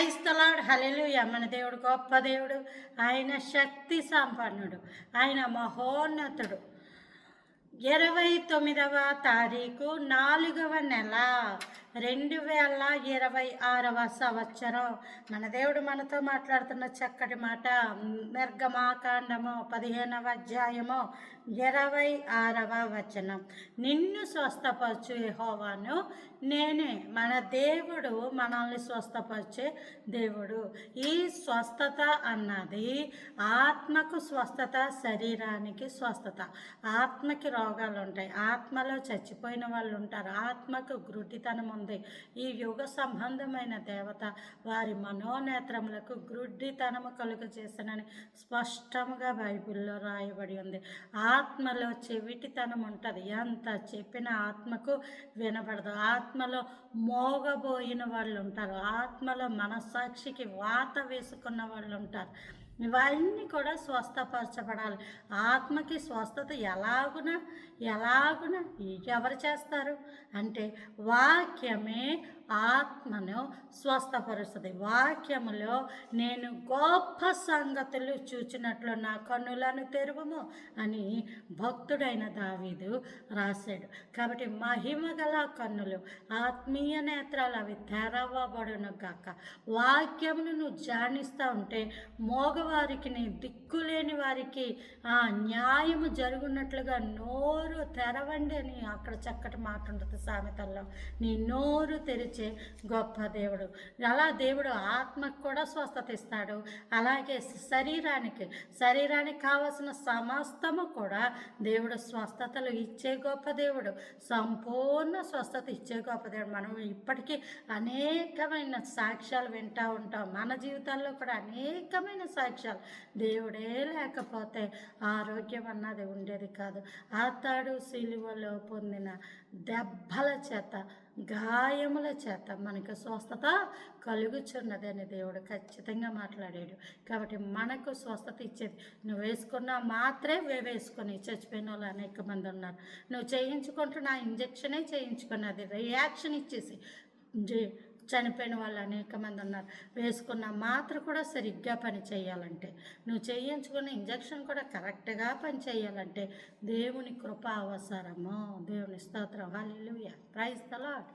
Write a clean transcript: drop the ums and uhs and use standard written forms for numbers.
Praise the lord. హల్లెలూయా. మన దేవుడు గొప్ప దేవుడు, ఆయన శక్తి సంపన్నుడు, ఆయన మహోన్నతుడు. 29వ తారీఖు 4వ నెల 2026వ సంవత్సరం. మన దేవుడు మనతో మాట్లాడుతున్న చక్కటి మాట నిర్గమాకాండము 15వ అధ్యాయము 26వ వచనం. నిన్ను స్వస్థపరచు యెహోవాను నేనే. మన దేవుడు మనల్ని స్వస్థపరిచే దేవుడు. ఈ స్వస్థత అన్నది ఆత్మకు స్వస్థత, శరీరానికి స్వస్థత. ఆత్మకి రోగాలు ఉంటాయి, ఆత్మలో చచ్చిపోయిన వాళ్ళు ఉంటారు, ఆత్మకు గ్రుడ్డితనం ఉంది. ఈ యుగ సంబంధమైన దేవత వారి మనోనేత్రములకు గ్రుడ్డితనము కలుగజేసనని స్పష్టంగా బైబిల్లో రాయబడి ఉంది. ఆత్మలో చెవిటితనం ఉంటుంది, ఎంత చెప్పిన ఆత్మకు వినబడదు. ఆత్మలో మోగబోయిన వాళ్ళు ఉంటారు, ఆత్మలో మనస్సాక్షికి వాత వేసుకున్న వాళ్ళు ఉంటారు. ఇవన్నీ కూడా స్వస్థపరచబడాలి. ఆత్మకి స్వస్థత ఎలాగున ఎవరు చేస్తారు అంటే వాక్యమే ఆత్మను స్వస్థపరుస్తుంది. వాక్యములో నేను గొప్ప సంగతులు చూచినట్లు నా కన్నులను తెరువుము అని భక్తుడైన దావీదు రాశాడు. కాబట్టి మహిమ గల కన్నులు, ఆత్మీయ నేత్రాలు అవి తెరవబడును గాక. వాక్యమును నువ్వు ధ్యానిస్తూ ఉంటే మోగవారికి, దిక్కులేని వారికి న్యాయము జరుగునట్లుగా నోరు తెరవండి అని అక్కడ చక్కటి మాట ఉంటుంది సామెతల్లో. నీ నోరు తెరిచే గొప్ప దేవుడు. అలా దేవుడు ఆత్మకు కూడా స్వస్థత ఇస్తాడు, అలాగే శరీరానికి కావలసిన సమస్తము కూడా దేవుడు స్వస్థతలు ఇచ్చే గొప్ప దేవుడు, సంపూర్ణ స్వస్థత ఇచ్చే గొప్ప దేవుడు. మనం ఇప్పటికీ అనేకమైన సాక్ష్యాలు వింటూ ఉంటాం. మన జీవితాల్లో కూడా అనేకమైన సాక్ష్యాలు. దేవుడే లేకపోతే ఆరోగ్యం అన్నది ఉండేది కాదు. అతడు సిలువలో పొందిన దెబ్బల చేత, గాయముల చేత మనకు స్వస్థత కలుగుచున్నది అని దేవుడు ఖచ్చితంగా మాట్లాడాడు. కాబట్టి మనకు స్వస్థత ఇచ్చేది నువ్వు వేసుకున్నా మాత్రమే వేసుకొని చచ్చిపోయిన వాళ్ళు అనేక మంది ఉన్నారు. నువ్వు చేయించుకుంటున్న ఇంజెక్షనే చేయించుకున్నది రియాక్షన్ ఇచ్చేసి చనిపోయిన వాళ్ళు అనేక మంది ఉన్నారు. వేసుకున్న మాత్ర కూడా సరిగ్గా పని చేయాలంటే, నువ్వు చేయించుకున్న ఇంజక్షన్ కూడా కరెక్ట్గా పని చేయాలంటే దేవుని కృప అవసరము. దేవుని స్తోత్రం. హల్లెలూయా. Praise the lord.